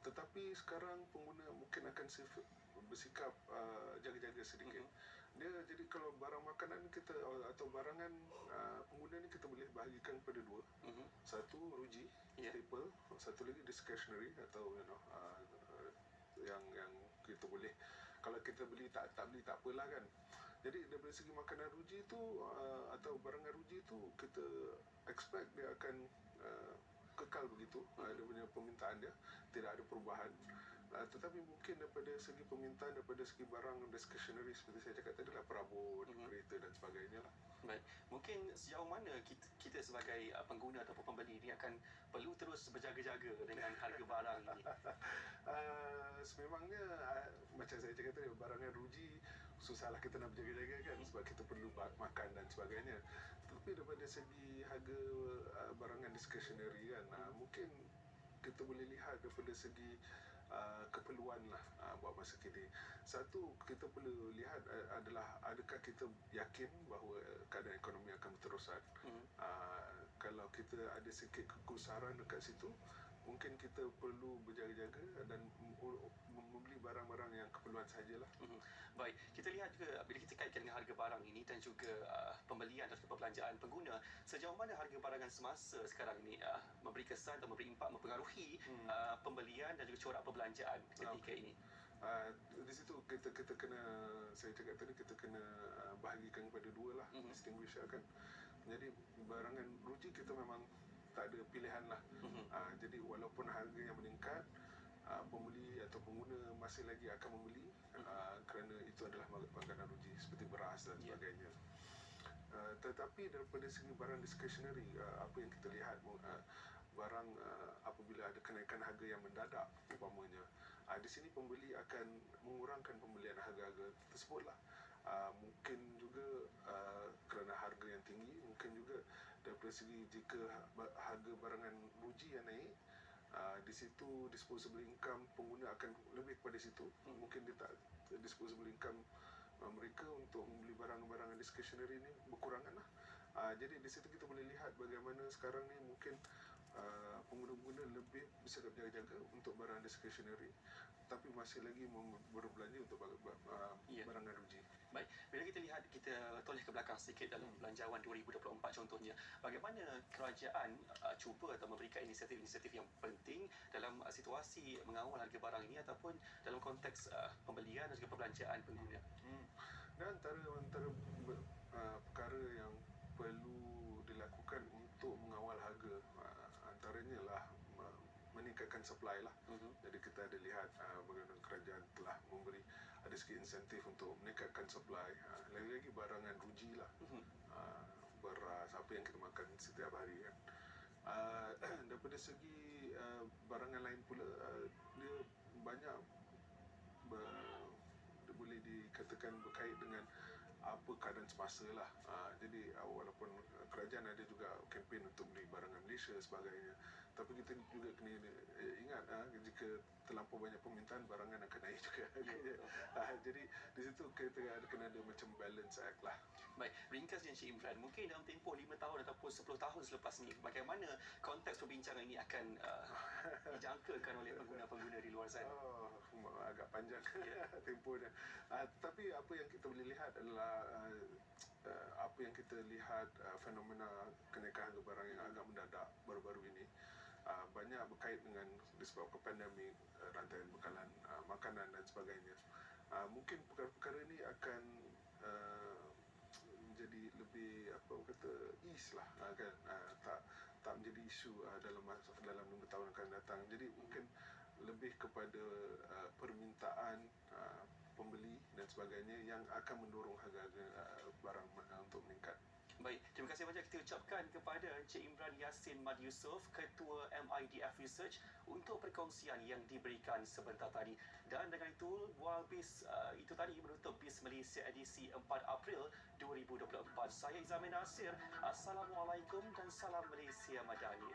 tetapi sekarang pengguna mungkin akan bersikap jaga-jaga sedikit. Dia jadi kalau barang makanan kita atau barangan pengguna ni kita boleh bahagikan kepada dua. Satu ruji, staple, satu lagi discretionary atau yang kita boleh, kalau kita beli tak beli tak apalah kan. Jadi daripada segi makanan ruji tu atau barangan ruji tu, kita expect dia akan kekal begitu, dia punya permintaan dia tidak ada perubahan. Tetapi mungkin daripada segi permintaan, daripada segi barang discretionary seperti saya cakap tadi lah, perabot, kereta dan sebagainya lah. Baik, mungkin sejauh mana kita sebagai pengguna ataupun pembeli ini akan perlu terus berjaga-jaga dengan harga barang ini? Sememangnya macam saya cakap tadi, barangan ruji susahlah kita nak berjaga-jaga kan, sebab kita perlu makan dan sebagainya. Tapi daripada segi harga barangan discretionary kan, mungkin kita boleh lihat daripada segi keperluan lah buat masa kini. Satu, kita perlu lihat adalah adakah kita yakin bahawa keadaan ekonomi akan berterusan. Kalau kita ada sikit kegusaran dekat situ, mungkin kita perlu berjaga-jaga dan membeli barang-barang yang keperluan sahajalah. Baik, kita lihat juga bila kita kaitkan dengan harga barang ini dan juga pembelian dan perbelanjaan pengguna, sejauh mana harga barangan semasa sekarang ini memberi kesan atau memberi impak, mempengaruhi pembelian dan juga corak perbelanjaan ketika ini? Di situ kita kena, saya cakap tadi, kita kena bahagikan kepada dua lah, distinguish kan. Jadi barangan ruji kita memang tak ada pilihan lah. Jadi walaupun harganya meningkat, pembeli atau pengguna masih lagi akan membeli kerana itu adalah makanan ruji seperti beras dan sebagainya. Tetapi daripada segi barang discretionary, apa yang kita lihat, barang apabila ada kenaikan harga yang mendadak umpamanya, di sini pembeli akan mengurangkan pembelian harga-harga tersebutlah. Mungkin juga kerana harga yang tinggi, mungkin juga daripada segi jika harga barangan ruji yang naik, di situ disposable income pengguna akan lebih kepada situ. Mungkin dia tak, disposable income mereka untuk membeli barang-barang discretionary ni berkurangan lah. Jadi di situ kita boleh lihat bagaimana sekarang ni mungkin pengguna-pengguna lebih bersikap jaga-jaga untuk barang discretionary, tapi masih lagi berbelanja untuk barangan ruji. Baik, bila kita lihat, kita toleh ke belakang sedikit dalam belanjawan 2024 contohnya, bagaimana kerajaan cuba atau memberikan inisiatif-inisiatif yang penting dalam situasi mengawal harga barang ini ataupun dalam konteks pembelian dan juga perbelanjaan pengguna? Dan antara perkara yang perlu dilakukan untuk mengawal harga, antaranya lah meningkatkan supply lah. Jadi kita ada lihat bagaimana kerajaan telah memberi ada sikit insentif untuk meningkatkan supply. Lagi-lagi barangan ruji lah, beras, apa yang kita makan setiap hari kan. Daripada segi barangan lain pula, dia banyak boleh dikatakan berkait dengan apa keadaan semasa lah. Jadi walaupun kerajaan ada juga kempen untuk beli barangan Malaysia sebagainya, tapi kita juga kena ingat jika terlampau banyak permintaan, barangan akan naik juga. Jadi di situ kita kena ada macam balance act lah. Baik, ringkas Encik Imran, mungkin dalam tempoh 5 tahun ataupun 10 tahun selepas ini, bagaimana konteks perbincangan ini akan dijangkakan oleh pengguna-pengguna di luar sana? Agak panjang tempoh dia. Tapi apa yang kita boleh lihat adalah fenomena kenaikan harga barang yang agak mendadak baru-baru ini banyak berkait dengan disebabkan pandemik, rantaian bekalan makanan dan sebagainya. Mungkin perkara-perkara ini akan menjadi lebih ease lah kan, tak menjadi isu dalam 5 tahun akan datang. Jadi mungkin lebih kepada permintaan pembeli dan sebagainya yang akan mendorong harga-harga barang untuk meningkat. Baik, terima kasih banyak kita ucapkan kepada Encik Imran Yassin Mad Yusof, Ketua MIDF Research, untuk perkongsian yang diberikan sebentar tadi. Dan dengan itu, buah BIS itu tadi menutup BIS Malaysia edisi 4 April 2024. Saya Izamin Nasir. Assalamualaikum dan salam Malaysia Madani.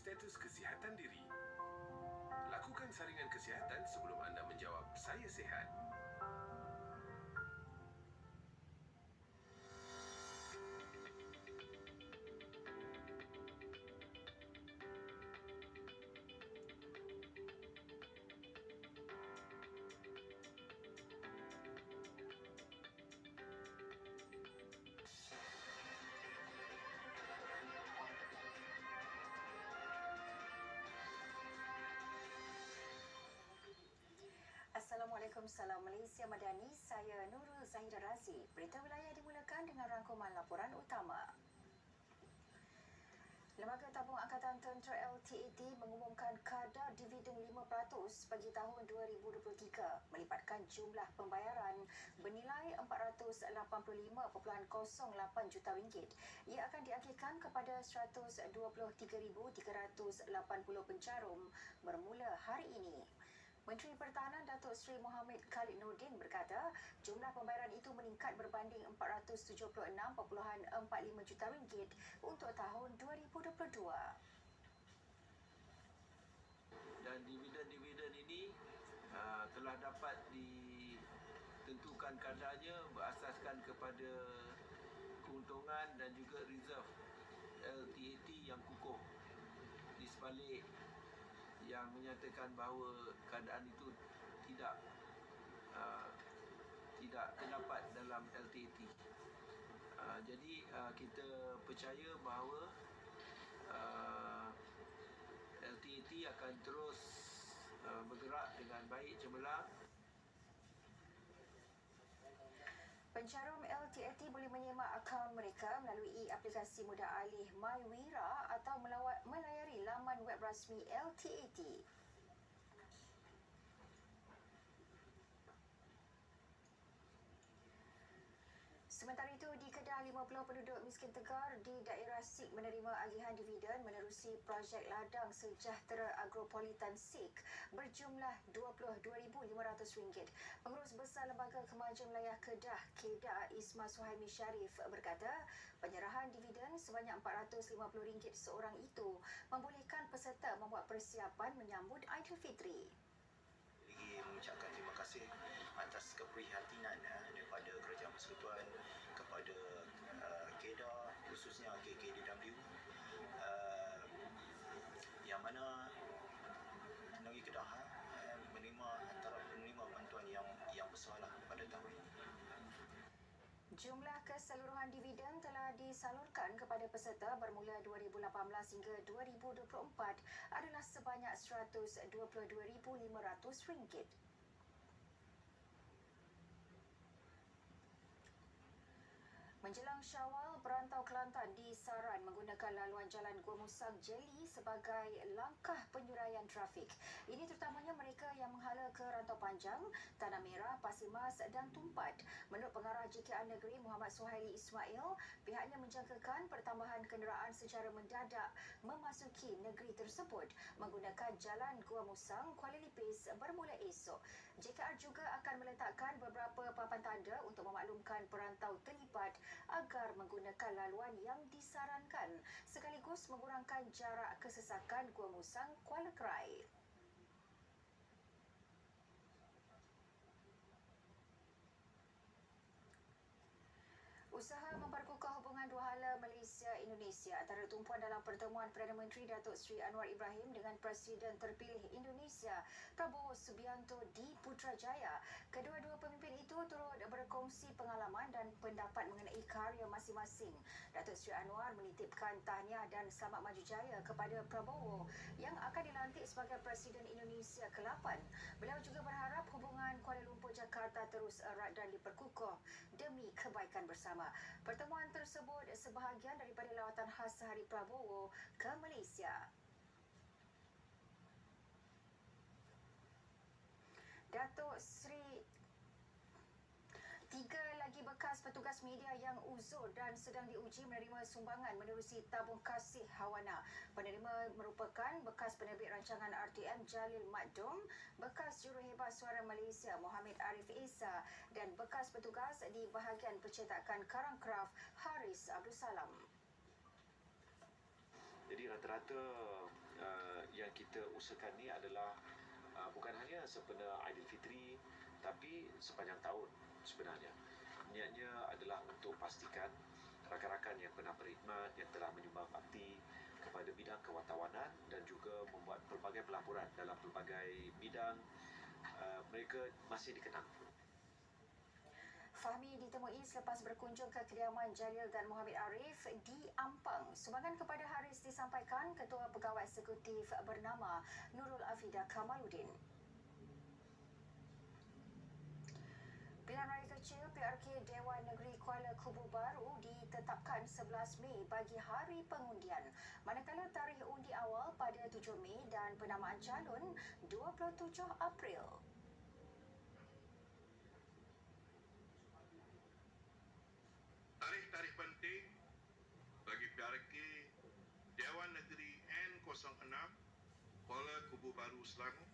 status kesihatan diri. Lakukan saringan kesihatan sebelum anda menjawab "Saya sihat". Assalamualaikum, salam Malaysia Madani. Saya Nurul Zahira Razi. Berita wilayah dimulakan dengan rangkuman laporan utama. Lembaga Tabung Angkatan Tentera LTAT mengumumkan kadar dividen 5% bagi tahun 2023 melibatkan jumlah pembayaran bernilai RM485.08 juta. Ia akan diakhirkan kepada 123,380 pencarum bermula hari ini. Menteri Pertahanan Datuk Seri Mohamed Khalid Nordin berkata jumlah pembayaran itu meningkat berbanding RM476.45 juta untuk tahun 2022. Dan dividen-dividen ini telah dapat ditentukan kadarnya berasaskan kepada keuntungan dan juga reserve LTAT yang kukuh di sebalik yang menyatakan bahawa keadaan itu tidak terdapat dalam LTAT. Jadi kita percaya bahawa LTAT akan terus bergerak dengan baik cemerlang. Pencarum LTAT boleh menyemak akaun mereka melalui aplikasi mudah alih MyWira atau melayari laman web rasmi LTAT. Sementara itu, di Kedah, 50 penduduk miskin tegar di daerah SIK menerima agihan dividen menerusi projek ladang sejahtera agropolitan SIK berjumlah RM22,500. Pengurus Besar Lembaga Kemajuan Wilayah Kedah, KEDA, Isma Suhaimi Sharif berkata, penyerahan dividen sebanyak RM450 seorang itu membolehkan peserta membuat persiapan menyambut Aidilfitri. Lagi mengucapkan terima kasih atas keprihatinan daripada Kerajaan Persekutuan kepada KEDA, khususnya KKDW, yang mana negeri Kedah menerima antara penerima bantuan yang besarlah pada tahun ini. Jumlah keseluruhan dividen telah disalurkan kepada peserta bermula 2018 hingga 2024 adalah sebanyak RM122,500. Menjelang Syawal, perantau Kelantan disaran menggunakan laluan jalan Gua Musang Jeli sebagai langkah penyuraian trafik. Ini terutamanya mereka yang menghala ke Rantau Panjang, Tanah Merah, Pasir Mas dan Tumpat. Menurut Pengarah JKR Negeri Muhammad Suhaili Ismail, pihaknya menjangkakan pertambahan kenderaan secara mendadak memasuki negeri tersebut menggunakan jalan Gua Musang Kuala Lipis bermula esok. JKR juga akan meletakkan beberapa papan tanda untuk memaklumkan perantau terlibat agar menggunakan laluan yang disarankan sekaligus mengurangkan jarak kesesakan Gua Musang Kuala Krai. Usaha memperkukuh hubungan dua hala Malaysia-Indonesia antara tumpuan dalam pertemuan Perdana Menteri Datuk Seri Anwar Ibrahim dengan Presiden terpilih Indonesia Prabowo Subianto di Putrajaya. Kedua-dua pemimpin itu turut berkongsi pengalaman dan pendapat mengenai karya masing-masing. Datuk Seri Anwar menitipkan tahniah dan selamat maju jaya kepada Prabowo yang akan dilantik sebagai Presiden Indonesia ke-8. Beliau juga berharap hubungan Kuala Lumpur-Jakarta terus erat dan diperkukuh demi kebaikan bersama. Pertemuan tersebut sebahagian daripada lawatan khas sehari Prabowo ke Malaysia. Datuk Seri Tiga lagi bekas petugas media yang uzur dan sedang diuji menerima sumbangan menerusi tabung kasih Hawana. Penerima merupakan bekas penerbit rancangan RTM Jalil Makdum, bekas juruhebat Suara Malaysia Muhammad Arif Esa dan bekas petugas di bahagian percetakan Karang Kraft Haris Abdul Salam. Jadi rata-rata yang kita usahakan ni adalah bukan hanya sempena Aidilfitri tapi sepanjang tahun sebenarnya. Niatnya adalah untuk pastikan rakan-rakan yang pernah berkhidmat, yang telah menyumbang bakti kepada bidang kewartawanan dan juga membuat pelbagai pelaburan dalam pelbagai bidang, mereka masih dikenang. Fahmi ditemui selepas berkunjung ke kediaman Jalil dan Muhammad Arif di Ampang. Sumbangan kepada Haris disampaikan Ketua Pegawai Eksekutif bernama Nurul Afida Kamaluddin. Pilihan Raya Kecil PRK Dewan Negeri Kuala Kubu Baru ditetapkan 11 Mei bagi hari pengundian. Manakala tarikh undi awal pada 7 Mei dan penamaan calon 27 April. Tarikh-tarikh penting bagi PRK Dewan Negeri N06 Kuala Kubu Baru Selangor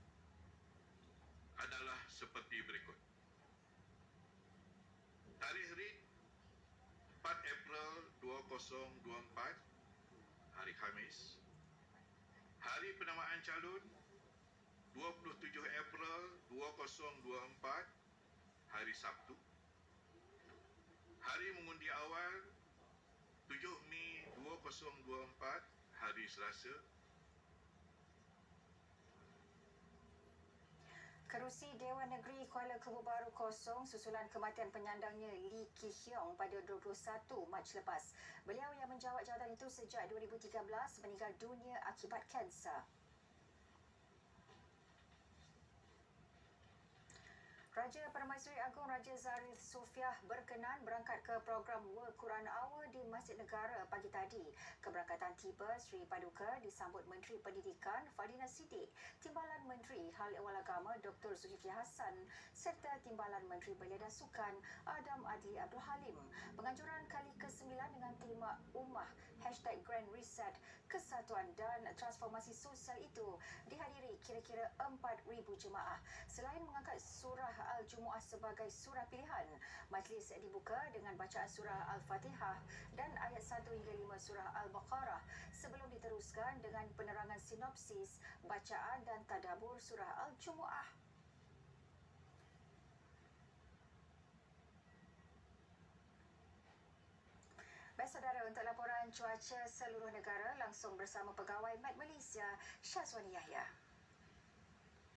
adalah seperti berikut. Tarikh RIT 4 April 2024 hari Khamis. Hari penamaan calon 27 April 2024 hari Sabtu. Hari mengundi awal 7 Mei 2024 hari Selasa. Kerusi Dewan Negeri Kuala Kubu Baru kosong susulan kematian penyandangnya Lee Ki Hiong pada 21 Mac lepas. Beliau yang menjawat jawatan itu sejak 2013 meninggal dunia akibat kanser. Raja Permaisuri Agong Raja Zarif Sofiah berkenan berangkat ke program World Quran Hour di Masjid Negara pagi tadi. Keberangkatan tiba Sri Paduka disambut Menteri Pendidikan Fadina Siddiq, Timbalan Menteri Hal Ehwal Agama Dr. Zulkifli Hasan serta Timbalan Menteri Belia dan Sukan Adam Adli Abdul Halim. Penganjuran kali ke-9 dengan tema Ummah #Grand Reset, Kesatuan dan Transformasi Sosial itu dihadiri kira-kira 4,000 jemaah. Selain mengangkat surah Al-Jumu'ah sebagai surah pilihan, majlis dibuka dengan bacaan surah Al-Fatihah dan ayat 1 hingga 5 surah Al-Baqarah sebelum diteruskan dengan penerangan sinopsis, bacaan dan tadabbur surah Al-Jumu'ah. Baik saudara, untuk laporan cuaca seluruh negara langsung bersama pegawai Met Malaysia Syazwani Yahya.